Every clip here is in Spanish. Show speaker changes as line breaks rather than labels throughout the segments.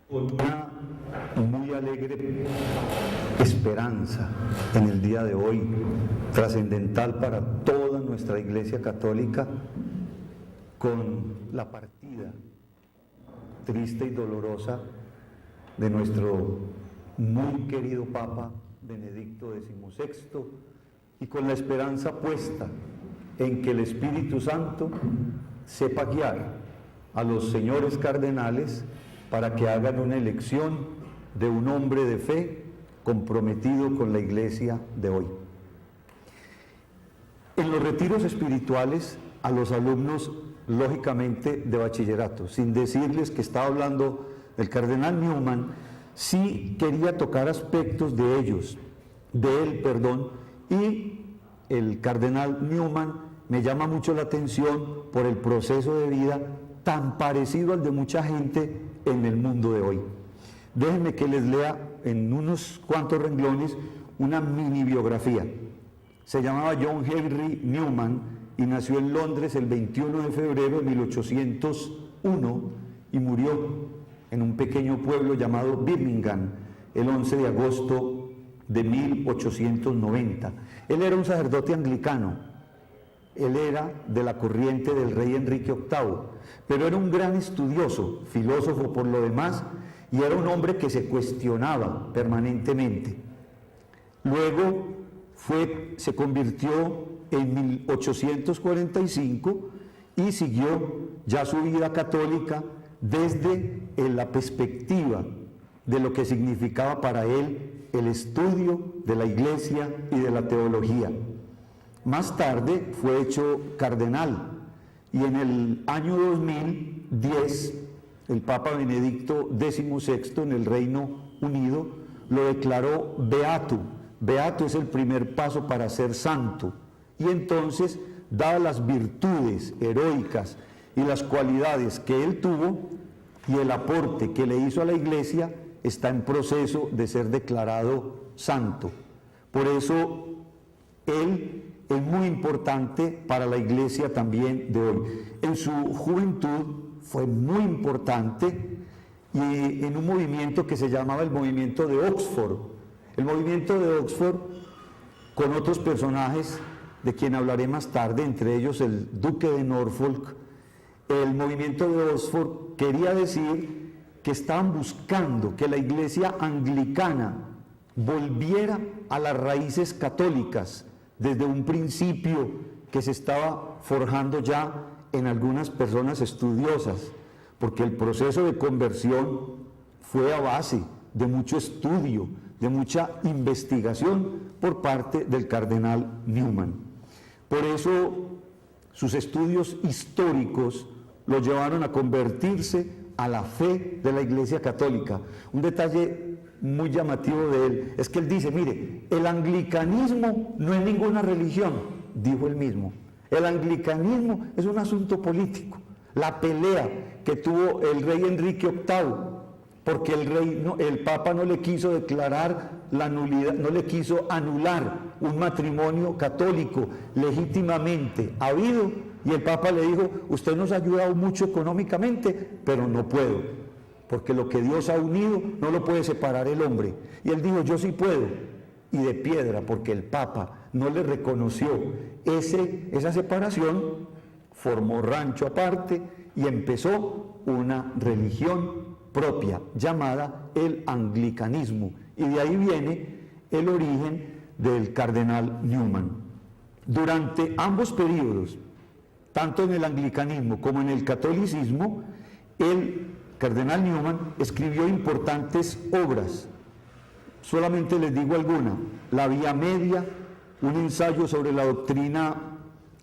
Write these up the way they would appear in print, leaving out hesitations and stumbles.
Con una muy alegre esperanza en el día de hoy, trascendental para toda nuestra Iglesia Católica, con la partida triste y dolorosa de nuestro muy querido Papa Benedicto XVI, y con la esperanza puesta en que el Espíritu Santo sepa guiar a los señores cardenales para que hagan una elección de un hombre de fe comprometido con la Iglesia de hoy. En los retiros espirituales, a los alumnos, lógicamente, de bachillerato, sin decirles que estaba hablando del cardenal Newman, sí quería tocar aspectos de él, y el cardenal Newman me llama mucho la atención por el proceso de vida tan parecido al de mucha gente en el mundo de hoy. Déjenme que les lea en unos cuantos renglones una mini biografía. Se llamaba John Henry Newman y nació en Londres el 21 de febrero de 1801 y murió en un pequeño pueblo llamado Birmingham el 11 de agosto de 1890. Él era un sacerdote anglicano. Él era de la corriente del rey Enrique VIII, pero era un gran estudioso, filósofo por lo demás, y era un hombre que se cuestionaba permanentemente. Luego se convirtió en 1845 y siguió ya su vida católica desde la perspectiva de lo que significaba para él el estudio de la Iglesia y de la teología. Más tarde fue hecho cardenal y en el año 2010 el Papa Benedicto XVI en el Reino Unido lo declaró beato. Beato es el primer paso para ser santo, y entonces, dadas las virtudes heroicas y las cualidades que él tuvo y el aporte que le hizo a la Iglesia, está en proceso de ser declarado santo. Por eso él es muy importante para la Iglesia también de hoy. En su juventud fue muy importante y en un movimiento que se llamaba el movimiento de Oxford. El movimiento de Oxford, con otros personajes de quien hablaré más tarde, entre ellos el duque de Norfolk, el movimiento de Oxford quería decir que estaban buscando que la Iglesia anglicana volviera a las raíces católicas, desde un principio que se estaba forjando ya en algunas personas estudiosas, porque el proceso de conversión fue a base de mucho estudio, de mucha investigación por parte del cardenal Newman. Por eso sus estudios históricos lo llevaron a convertirse a la fe de la Iglesia Católica. Un detalle muy llamativo de él es que él dice, mire, el anglicanismo no es ninguna religión, dijo él mismo. El anglicanismo es un asunto político. La pelea que tuvo el rey Enrique VIII, porque el Papa no le quiso declarar la nulidad, no le quiso anular un matrimonio católico legítimamente habido, y el Papa le dijo, usted nos ha ayudado mucho económicamente, pero no puedo, porque lo que Dios ha unido no lo puede separar el hombre. Y él dijo, yo sí puedo, y de piedra, porque el Papa no le reconoció esa separación, formó rancho aparte y empezó una religión propia llamada el anglicanismo, y de ahí viene el origen del cardenal Newman. Durante ambos periodos, tanto en el anglicanismo como en el catolicismo, el cardenal Newman escribió importantes obras. Solamente les digo alguna: La Vía Media, un ensayo sobre la doctrina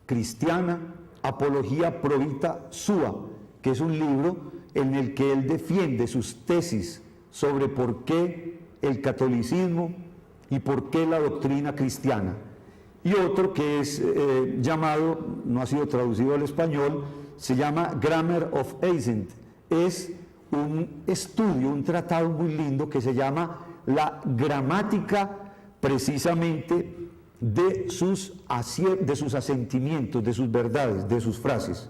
cristiana, Apología Pro Vita Sua, que es un libro en el que él defiende sus tesis sobre por qué el catolicismo y por qué la doctrina cristiana. Y otro que es llamado, no ha sido traducido al español, se llama Grammar of Ancient. Es un estudio, un tratado muy lindo que se llama la gramática precisamente de sus asentimientos, de sus verdades, de sus frases.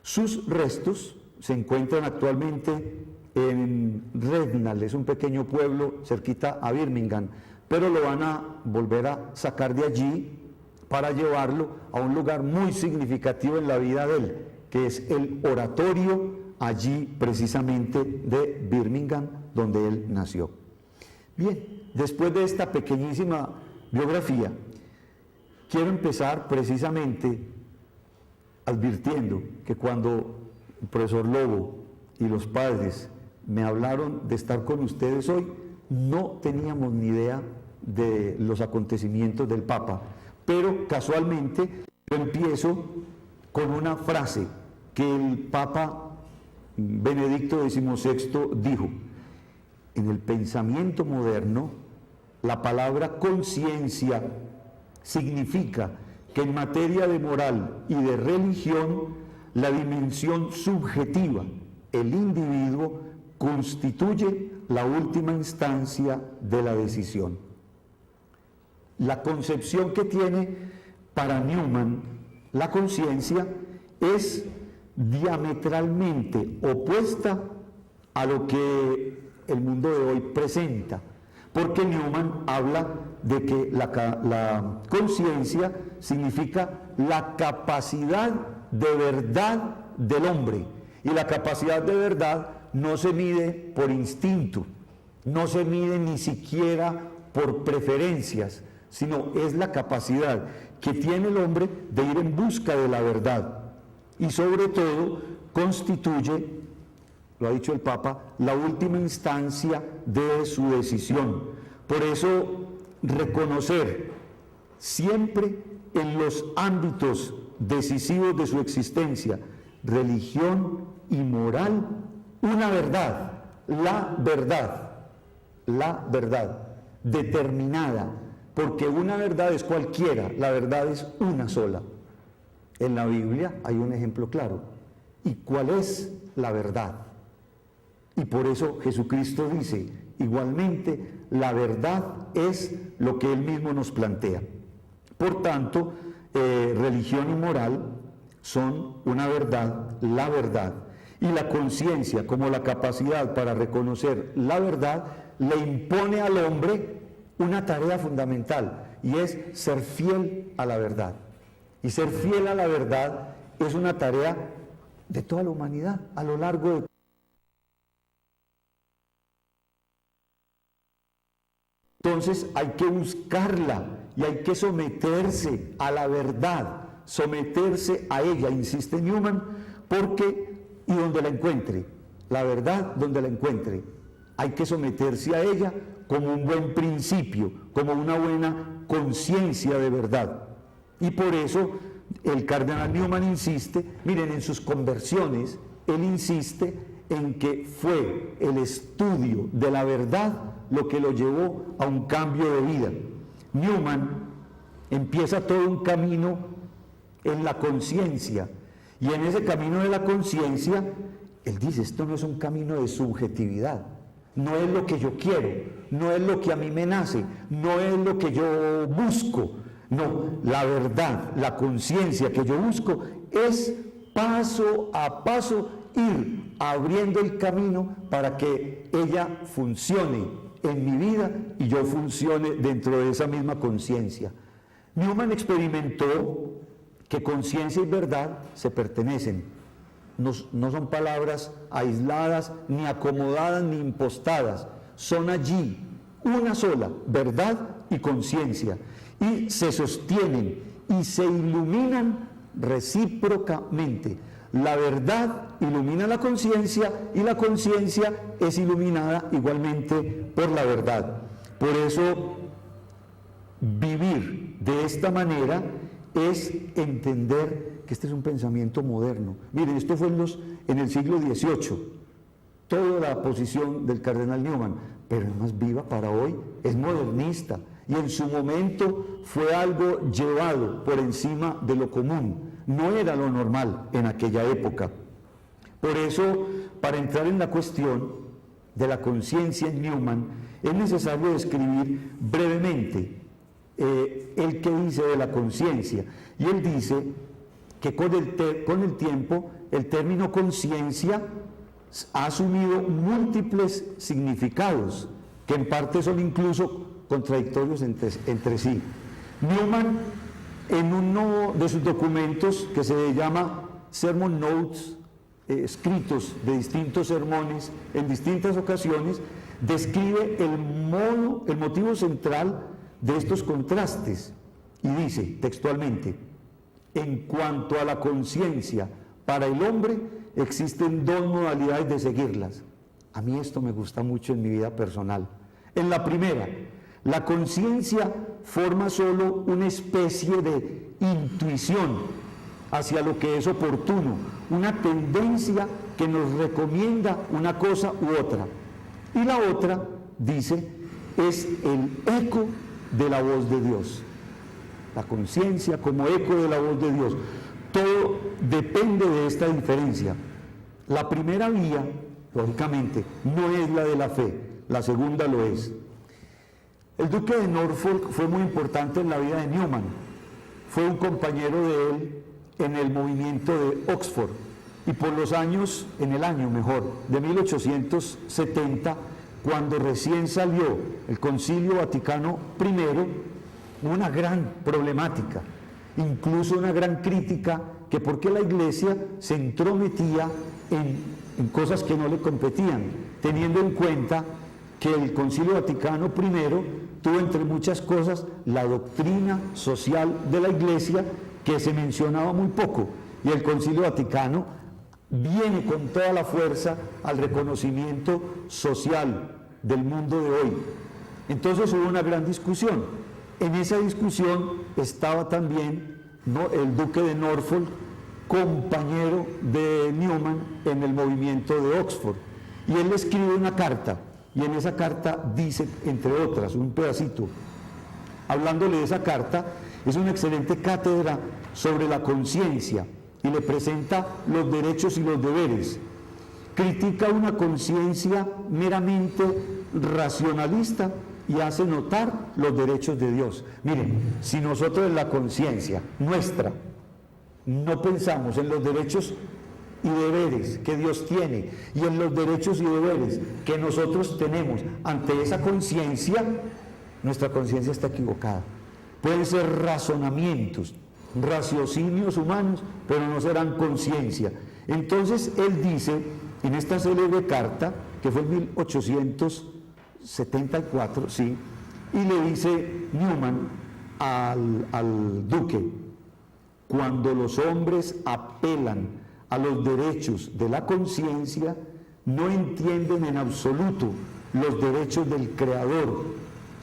Sus restos se encuentran actualmente en Rednall, es un pequeño pueblo cerquita a Birmingham, pero lo van a volver a sacar de allí para llevarlo a un lugar muy significativo en la vida de él, que es el oratorio allí precisamente de Birmingham, donde él nació. Bien, después de esta pequeñísima biografía, quiero empezar precisamente advirtiendo que cuando el profesor Lobo y los padres me hablaron de estar con ustedes hoy, no teníamos ni idea de los acontecimientos del Papa, pero casualmente yo empiezo con una frase que el Papa Benedicto XVI dijo: en el pensamiento moderno, la palabra conciencia significa que en materia de moral y de religión, la dimensión subjetiva, el individuo, constituye la última instancia de la decisión. La concepción que tiene para Newman la conciencia es diametralmente opuesta a lo que el mundo de hoy presenta, porque Newman habla de que la conciencia significa la capacidad de verdad del hombre, y la capacidad de verdad no se mide por instinto, no se mide ni siquiera por preferencias, sino es la capacidad que tiene el hombre de ir en busca de la verdad, y sobre todo constituye, lo ha dicho el Papa, la última instancia de su decisión. Por eso, reconocer siempre en los ámbitos decisivos de su existencia, religión y moral, una verdad, la verdad, determinada, porque una verdad es cualquiera, la verdad es una sola. En la Biblia hay un ejemplo claro. ¿Y cuál es la verdad? Y por eso Jesucristo dice, igualmente, la verdad es lo que Él mismo nos plantea. Por tanto, religión y moral son una verdad, la verdad. Y la conciencia, como la capacidad para reconocer la verdad, le impone al hombre una tarea fundamental, y es ser fiel a la verdad. Y ser fiel a la verdad es una tarea de toda la humanidad a lo largo de... Entonces hay que buscarla y hay que someterse a la verdad, someterse a ella, insiste Newman, porque, y donde la encuentre, la verdad donde la encuentre, hay que someterse a ella como un buen principio, como una buena conciencia de verdad. Y por eso el cardenal Newman insiste, miren, en sus conversiones, él insiste en que fue el estudio de la verdad lo que lo llevó a un cambio de vida. Newman empieza todo un camino en la conciencia, y en ese camino de la conciencia, él dice, esto no es un camino de subjetividad, no es lo que yo quiero, no es lo que a mí me nace, no es lo que yo busco, no, la verdad, la conciencia que yo busco es paso a paso ir abriendo el camino para que ella funcione en mi vida y yo funcione dentro de esa misma conciencia. Newman experimentó que conciencia y verdad se pertenecen, no son palabras aisladas, ni acomodadas, ni impostadas, son allí una sola, verdad y conciencia, y se sostienen y se iluminan recíprocamente. La verdad ilumina la conciencia y la conciencia es iluminada igualmente por la verdad. Por eso, vivir de esta manera es entender que este es un pensamiento moderno. Miren, esto fue en el siglo XVIII, toda la posición del cardenal Newman, pero es más viva para hoy, es modernista, y en su momento fue algo llevado por encima de lo común, no era lo normal en aquella época. Por eso, para entrar en la cuestión de la conciencia en Newman, es necesario describir brevemente el que dice de la conciencia, y él dice que con el tiempo el término conciencia ha asumido múltiples significados que en parte son incluso contradictorios entre sí. Newman, en uno de sus documentos que se llama Sermon Notes, escritos de distintos sermones en distintas ocasiones, describe el motivo central de estos contrastes y dice textualmente: en cuanto a la conciencia, para el hombre existen dos modalidades de seguirlas. A mí esto me gusta mucho en mi vida personal. En la primera, la conciencia forma solo una especie de intuición hacia lo que es oportuno, una tendencia que nos recomienda una cosa u otra. Y la otra, dice, es el eco de la voz de Dios. La conciencia como eco de la voz de Dios. Todo depende de esta diferencia. La primera vía, lógicamente, no es la de la fe, la segunda lo es. El duque de Norfolk fue muy importante en la vida de Newman. Fue un compañero de él en el movimiento de Oxford, y por los años, en el año mejor, de 1870, cuando recién salió el Concilio Vaticano I, una gran problemática, incluso una gran crítica, que por qué la Iglesia se entrometía en cosas que no le competían, teniendo en cuenta que el Concilio Vaticano I tuvo, entre muchas cosas, la doctrina social de la Iglesia, que se mencionaba muy poco, y el Concilio Vaticano viene con toda la fuerza al reconocimiento social del mundo de hoy. Entonces hubo una gran discusión. En esa discusión estaba también el duque de Norfolk, compañero de Newman en el movimiento de Oxford, y él le escribe una carta, y en esa carta dice, entre otras, un pedacito, hablándole de esa carta. Es una excelente cátedra sobre la conciencia y le presenta los derechos y los deberes. Critica una conciencia meramente racionalista y hace notar los derechos de Dios. Miren, si nosotros en la conciencia nuestra no pensamos en los derechos y deberes que Dios tiene y en los derechos y deberes que nosotros tenemos ante esa conciencia, nuestra conciencia está equivocada. Pueden ser razonamientos, raciocinios humanos, pero no serán conciencia. Entonces él dice, en esta célebre carta, que fue en 1874, sí, y le dice Newman al duque: cuando los hombres apelan a los derechos de la conciencia, no entienden en absoluto los derechos del Creador,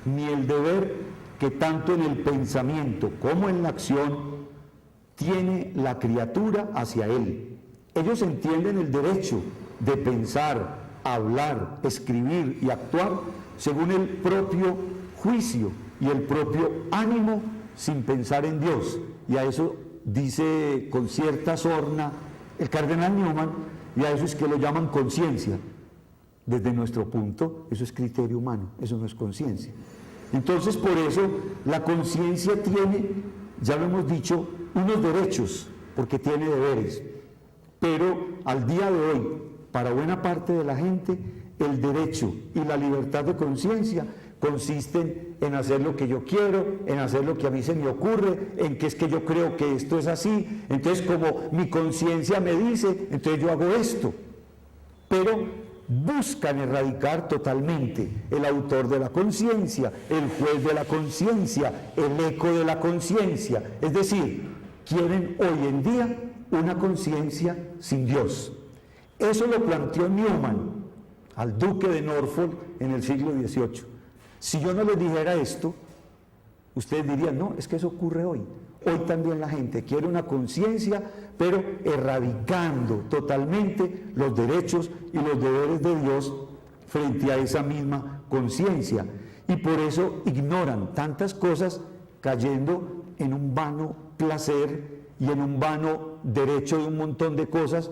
ni el deber que tanto en el pensamiento como en la acción tiene la criatura hacia él. Ellos entienden el derecho de pensar, hablar, escribir y actuar según el propio juicio y el propio ánimo, sin pensar en Dios. Y a eso dice con cierta sorna el cardenal Newman, y a eso es que lo llaman conciencia. Desde nuestro punto, eso es criterio humano, eso no es conciencia. Entonces, por eso, la conciencia tiene, ya lo hemos dicho, unos derechos, porque tiene deberes. Pero al día de hoy, para buena parte de la gente, el derecho y la libertad de conciencia consisten en hacer lo que yo quiero, en hacer lo que a mí se me ocurre, en que es que yo creo que esto es así, entonces como mi conciencia me dice, entonces yo hago esto. Pero buscan erradicar totalmente el autor de la conciencia, el juez de la conciencia, el eco de la conciencia. Es decir, quieren hoy en día una conciencia sin Dios. Eso lo planteó Newman al duque de Norfolk en el siglo XVIII. Si yo no les dijera esto, ustedes dirían, no, es que eso ocurre hoy. Hoy también la gente quiere una conciencia, pero erradicando totalmente los derechos y los deberes de Dios frente a esa misma conciencia. Y por eso ignoran tantas cosas, cayendo en un vano placer y en un vano derecho de un montón de cosas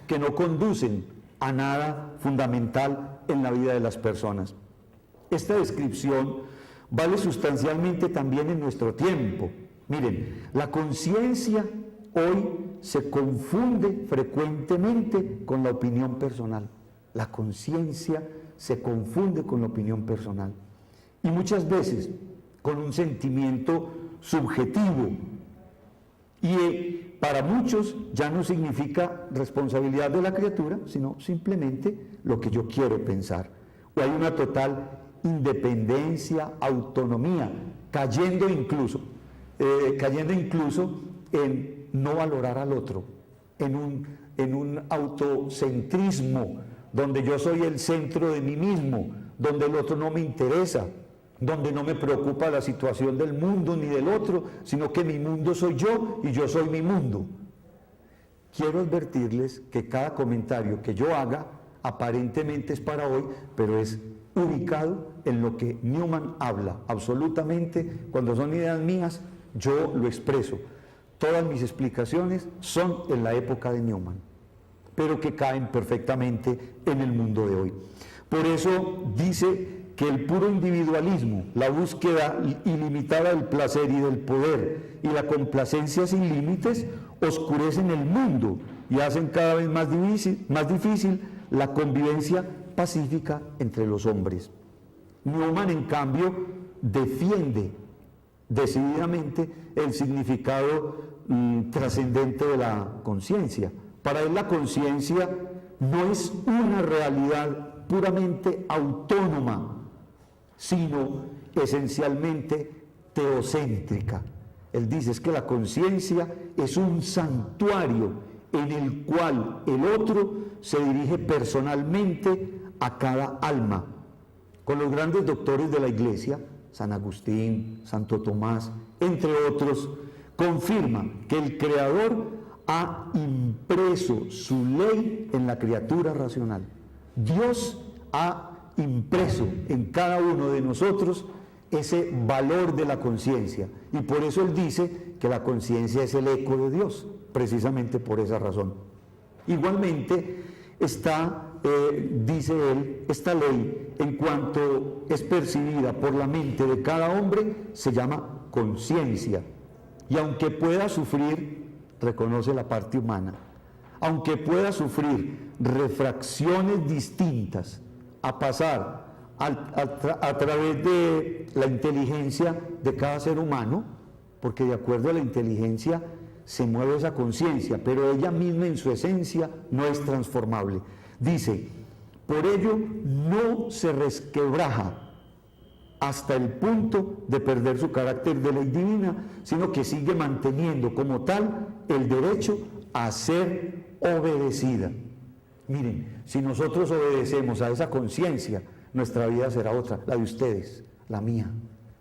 que no conducen a nada fundamental en la vida de las personas. Esta descripción vale sustancialmente también en nuestro tiempo. Miren, la conciencia hoy se confunde frecuentemente con la opinión personal. La conciencia se confunde con la opinión personal. Y muchas veces con un sentimiento subjetivo. Y para muchos ya no significa responsabilidad de la criatura, sino simplemente lo que yo quiero pensar. O hay una total independencia, autonomía, cayendo incluso en no valorar al otro, en un autocentrismo, donde yo soy el centro de mí mismo, donde el otro no me interesa, donde no me preocupa la situación del mundo ni del otro, sino que mi mundo soy yo y yo soy mi mundo. Quiero advertirles que cada comentario que yo haga aparentemente es para hoy, pero es ubicado en lo que Newman habla. Absolutamente, cuando son ideas mías, yo lo expreso. Todas mis explicaciones son en la época de Newman, pero que caen perfectamente en el mundo de hoy. Por eso dice que el puro individualismo, la búsqueda ilimitada del placer y del poder y la complacencia sin límites oscurecen el mundo y hacen cada vez más difícil la convivencia pacífica entre los hombres. Newman, en cambio, defiende decididamente el significado trascendente de la conciencia. Para él la conciencia no es una realidad puramente autónoma, sino esencialmente teocéntrica. Él dice es que la conciencia es un santuario en el cual el otro se dirige personalmente a cada alma. Con los grandes doctores de la Iglesia, San Agustín, Santo Tomás, entre otros, confirma que el Creador ha impreso su ley en la criatura racional. Dios ha impreso en cada uno de nosotros ese valor de la conciencia, y por eso él dice que la conciencia es el eco de Dios, precisamente por esa razón. Igualmente está, dice él, esta ley, en cuanto es percibida por la mente de cada hombre, se llama conciencia, y aunque pueda sufrir, reconoce la parte humana, aunque pueda sufrir refracciones distintas, a pasar a través de la inteligencia de cada ser humano, porque de acuerdo a la inteligencia se mueve esa conciencia, pero ella misma en su esencia no es transformable. Dice, por ello no se resquebraja hasta el punto de perder su carácter de ley divina, sino que sigue manteniendo como tal el derecho a ser obedecida. Miren, si nosotros obedecemos a esa conciencia, nuestra vida será otra, la de ustedes, la mía.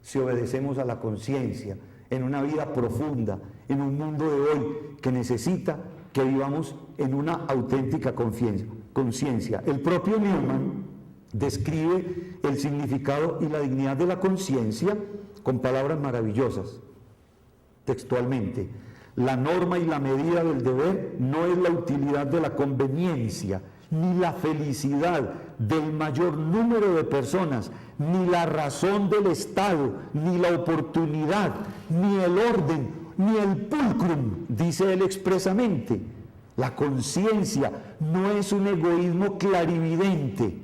Si obedecemos a la conciencia en una vida profunda, en un mundo de hoy que necesita que vivamos en una auténtica conciencia. El propio Newman describe el significado y la dignidad de la conciencia con palabras maravillosas. Textualmente, la norma y la medida del deber no es la utilidad de la conveniencia, ni la felicidad del mayor número de personas, ni la razón del Estado, ni la oportunidad, ni el orden, ni el pulcrum, dice él expresamente. La conciencia no es un egoísmo clarividente,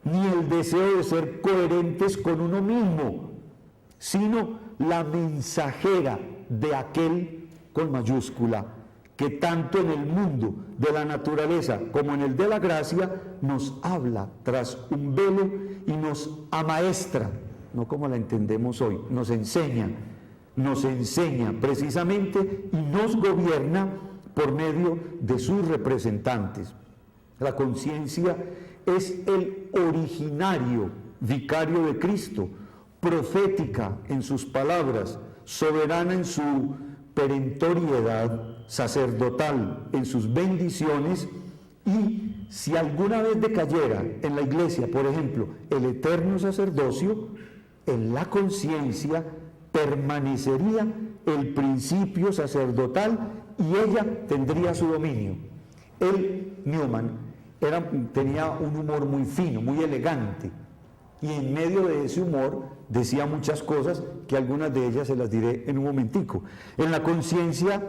ni el deseo de ser coherentes con uno mismo, sino la mensajera de aquel con mayúscula, que tanto en el mundo de la naturaleza como en el de la gracia nos habla tras un velo y nos amaestra, no como la entendemos hoy, nos enseña precisamente y nos gobierna por medio de sus representantes. La conciencia es el originario vicario de Cristo, profética en sus palabras, soberana en su perentoriedad, sacerdotal en sus bendiciones, y si alguna vez decayera en la Iglesia, por ejemplo, el eterno sacerdocio, en la conciencia permanecería el principio sacerdotal y ella tendría su dominio. Newman tenía un humor muy fino, muy elegante, y en medio de ese humor decía muchas cosas que algunas de ellas se las diré en un momentico. En la conciencia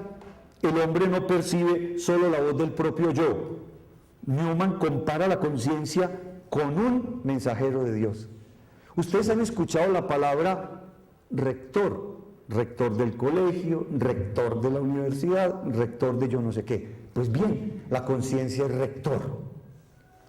el hombre no percibe solo la voz del propio yo. Newman compara la conciencia con un mensajero de Dios. Ustedes han escuchado la palabra rector, rector del colegio, rector de la universidad, rector de yo no sé qué. Pues bien, la conciencia es rector.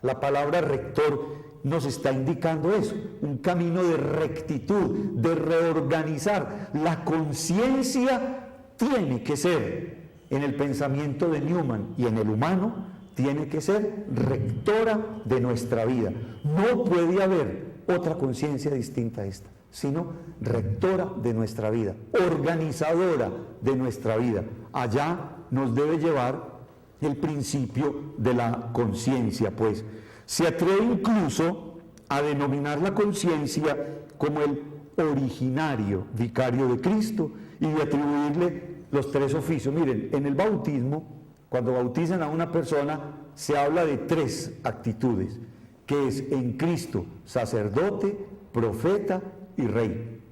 La palabra rector nos está indicando eso, un camino de rectitud, de reorganizar. La conciencia tiene que ser, en el pensamiento de Newman y en el humano, tiene que ser rectora de nuestra vida. No puede haber otra conciencia distinta a esta, sino rectora de nuestra vida, organizadora de nuestra vida. Allá nos debe llevar el principio de la conciencia, pues. Se atreve incluso a denominar la conciencia como el originario vicario de Cristo y de atribuirle los tres oficios. Miren, en el bautismo, cuando bautizan a una persona, se habla de tres actitudes, que es en Cristo sacerdote, profeta y rey.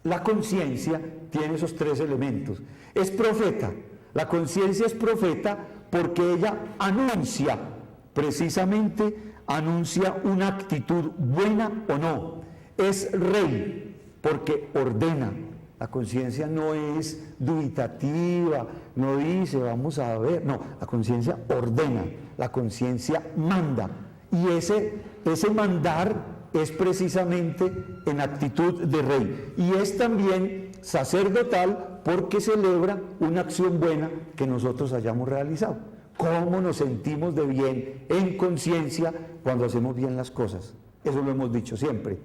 La conciencia tiene esos tres elementos. Es profeta. La conciencia es profeta porque ella anuncia, precisamente anuncia una actitud buena o no. Es rey porque ordena. La conciencia no es dubitativa, no dice vamos a ver, no, la conciencia ordena, la conciencia manda. Y ese mandar es precisamente en actitud de rey. Y es también sacerdotal porque celebra una acción buena que nosotros hayamos realizado. ¿Cómo nos sentimos de bien en conciencia cuando hacemos bien las cosas? Eso lo hemos dicho siempre.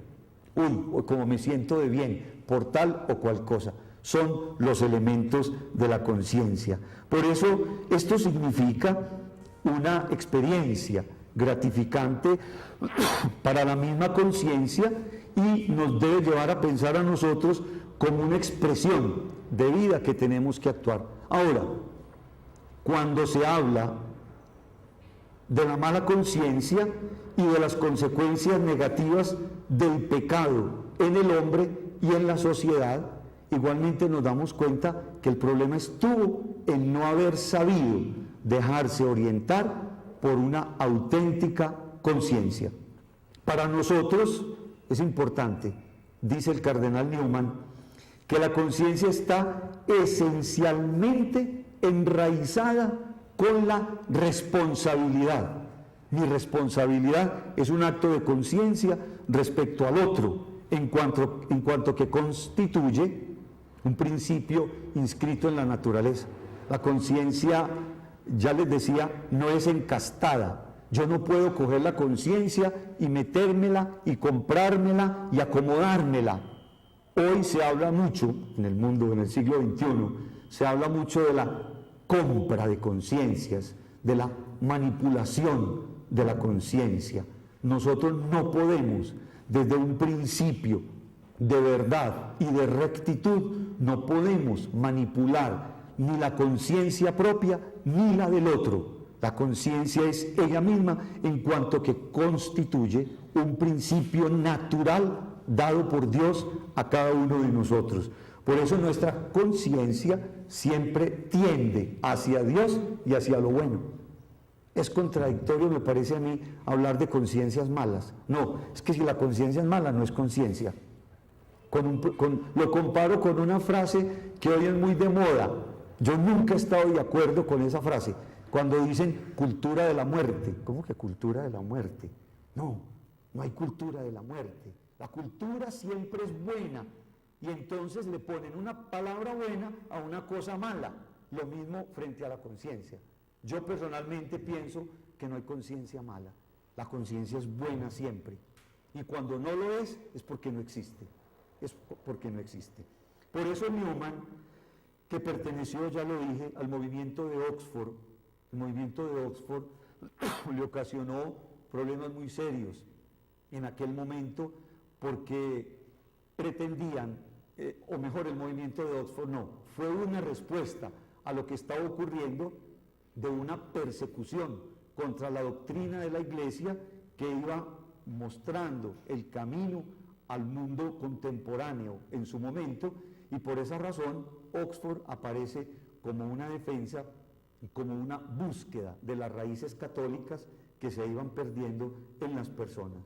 Uy, como me siento de bien por tal o cual cosa. Son los elementos de la conciencia. Por eso esto significa una experiencia gratificante para la misma conciencia y nos debe llevar a pensar a nosotros como una expresión de vida que tenemos que actuar. Ahora, cuando se habla de la mala conciencia y de las consecuencias negativas del pecado en el hombre y en la sociedad, igualmente nos damos cuenta que el problema estuvo en no haber sabido dejarse orientar por una auténtica conciencia. Para nosotros es importante, dice el cardenal Newman, que la conciencia está esencialmente enraizada con la responsabilidad. Mi responsabilidad es un acto de conciencia respecto al otro, en cuanto que constituye un principio inscrito en la naturaleza. La conciencia, ya les decía, no es encastada. Yo no puedo coger la conciencia y metérmela y comprármela y acomodármela. Hoy se habla mucho, en el mundo, en el siglo XXI, se habla mucho de la compra de conciencias, de la manipulación de la conciencia. Nosotros no podemos, desde un principio de verdad y de rectitud, no podemos manipular ni la conciencia propia ni la del otro. La conciencia es ella misma en cuanto que constituye un principio natural dado por Dios a cada uno de nosotros. Por eso nuestra conciencia siempre tiende hacia Dios y hacia lo bueno. Es contradictorio, me parece a mí, hablar de conciencias malas. No, es que si la conciencia es mala, no es conciencia. Lo comparo con una frase que hoy es muy de moda. Yo nunca he estado de acuerdo con esa frase. Cuando dicen cultura de la muerte. ¿Cómo que cultura de la muerte? No, no hay cultura de la muerte. La cultura siempre es buena y entonces le ponen una palabra buena a una cosa mala. Lo mismo frente a la conciencia. Yo personalmente pienso que no hay conciencia mala. La conciencia es buena siempre. Y cuando no lo es porque no existe. Es porque no existe. Por eso Newman, que perteneció, ya lo dije, al movimiento de Oxford, el movimiento de Oxford le ocasionó problemas muy serios en aquel momento porque pretendían, o mejor, el movimiento de Oxford no, fue una respuesta a lo que estaba ocurriendo de una persecución contra la doctrina de la Iglesia que iba mostrando el camino al mundo contemporáneo en su momento, y por esa razón Oxford aparece como una defensa y como una búsqueda de las raíces católicas que se iban perdiendo en las personas.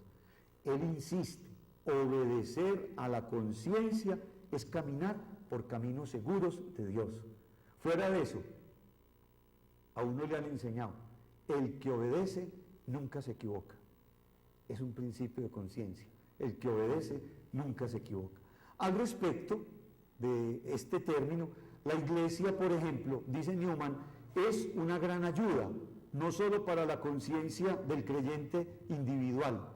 Él insiste, obedecer a la conciencia es caminar por caminos seguros de Dios. Fuera de eso, a uno le han enseñado, el que obedece nunca se equivoca. Es un principio de conciencia. El que obedece nunca se equivoca. Al respecto de este término, la Iglesia, por ejemplo, dice Newman, es una gran ayuda, no solo para la conciencia del creyente individual,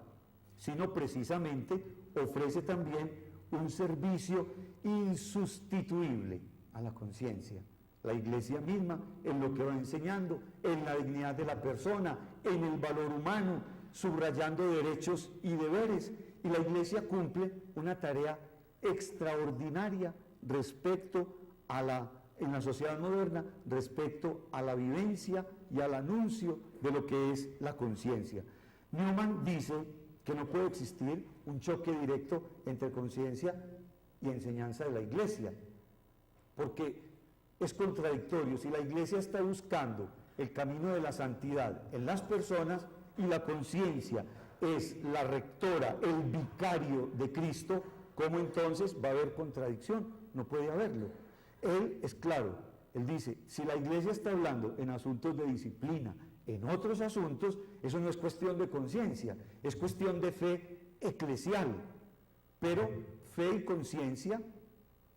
sino precisamente ofrece también un servicio insustituible a la conciencia. La Iglesia misma, en lo que va enseñando, en la dignidad de la persona, en el valor humano, subrayando derechos y deberes, y la Iglesia cumple una tarea extraordinaria respecto a en la sociedad moderna, respecto a la vivencia y al anuncio de lo que es la conciencia. Newman dice que no puede existir un choque directo entre conciencia y enseñanza de la Iglesia, porque es contradictorio. Si la Iglesia está buscando el camino de la santidad en las personas y la conciencia es la rectora, el vicario de Cristo, ¿cómo entonces va a haber contradicción? No puede haberlo. Él es claro, él dice, si la Iglesia está hablando en asuntos de disciplina, en otros asuntos, eso no es cuestión de conciencia, es cuestión de fe eclesial, pero fe y conciencia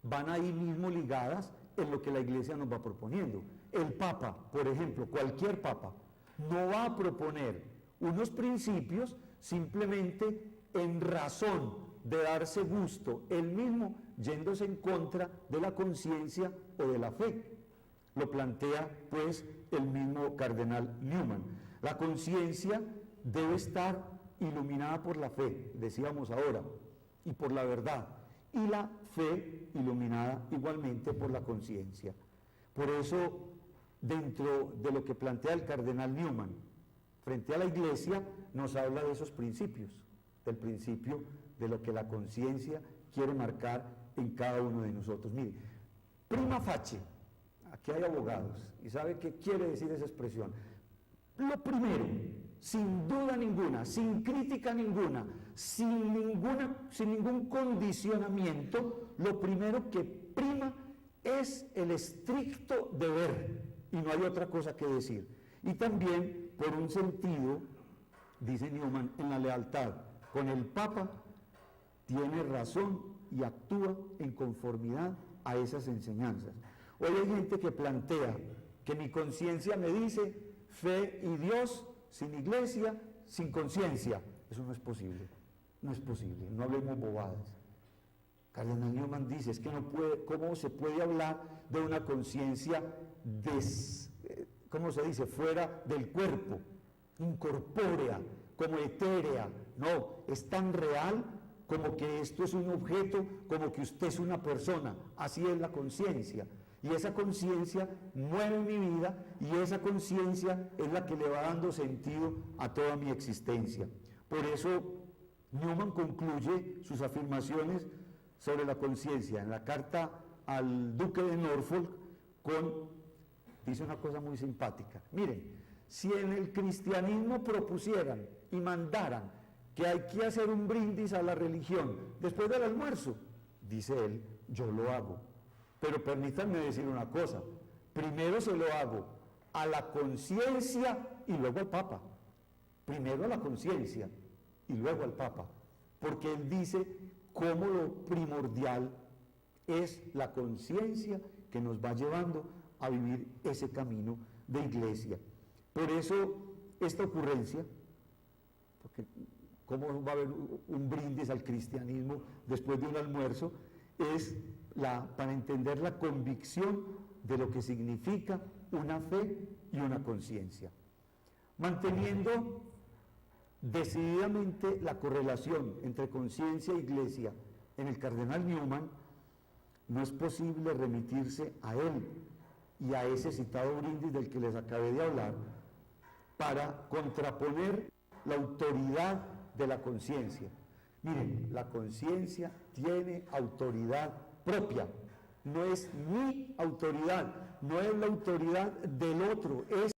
van ahí mismo ligadas en lo que la Iglesia nos va proponiendo. El Papa, por ejemplo, cualquier Papa, no va a proponer unos principios simplemente en razón de darse gusto él mismo, yéndose en contra de la conciencia o de la fe. Lo plantea pues el mismo cardenal Newman. La conciencia debe estar iluminada por la fe, decíamos ahora, y por la verdad, y la fe iluminada igualmente por la conciencia. Por eso, dentro de lo que plantea el cardenal Newman, frente a la Iglesia, nos habla de esos principios, del principio de lo que la conciencia quiere marcar en cada uno de nosotros. Mire, prima facie, aquí hay abogados, y ¿sabe qué quiere decir esa expresión? Lo primero, sin duda ninguna, sin crítica ninguna, sin ningún condicionamiento, lo primero que prima es el estricto deber, y no hay otra cosa que decir. Y también, por un sentido, dice Newman, en la lealtad con el Papa, tiene razón y actúa en conformidad a esas enseñanzas. Hoy hay gente que plantea que mi conciencia me dice fe y Dios, sin Iglesia, sin conciencia. Eso no es posible, no es posible, no hablemos bobadas. Cardenal Newman dice, es que no puede, ¿cómo se puede hablar de una conciencia ¿cómo se dice?, fuera del cuerpo, incorpórea, como etérea? No, es tan real como que esto es un objeto, como que usted es una persona. Así es la conciencia. Y esa conciencia mueve mi vida y esa conciencia es la que le va dando sentido a toda mi existencia. Por eso Newman concluye sus afirmaciones sobre la conciencia en la carta al duque de Norfolk dice una cosa muy simpática. Miren, si en el cristianismo propusieran y mandaran que hay que hacer un brindis a la religión después del almuerzo, dice él, yo lo hago. Pero permítanme decir una cosa, primero se lo hago a la conciencia y luego al Papa. Primero a la conciencia y luego al Papa, porque él dice cómo lo primordial es la conciencia que nos va llevando a vivir ese camino de Iglesia. Por eso esta ocurrencia, porque cómo va a haber un brindis al cristianismo después de un almuerzo, es para entender la convicción de lo que significa una fe y una conciencia. Manteniendo decididamente la correlación entre conciencia e Iglesia en el cardenal Newman, no es posible remitirse a él y a ese citado brindis del que les acabé de hablar para contraponer la autoridad de la conciencia. Miren, la conciencia tiene autoridad propia, no es mi autoridad, no es la autoridad del otro, es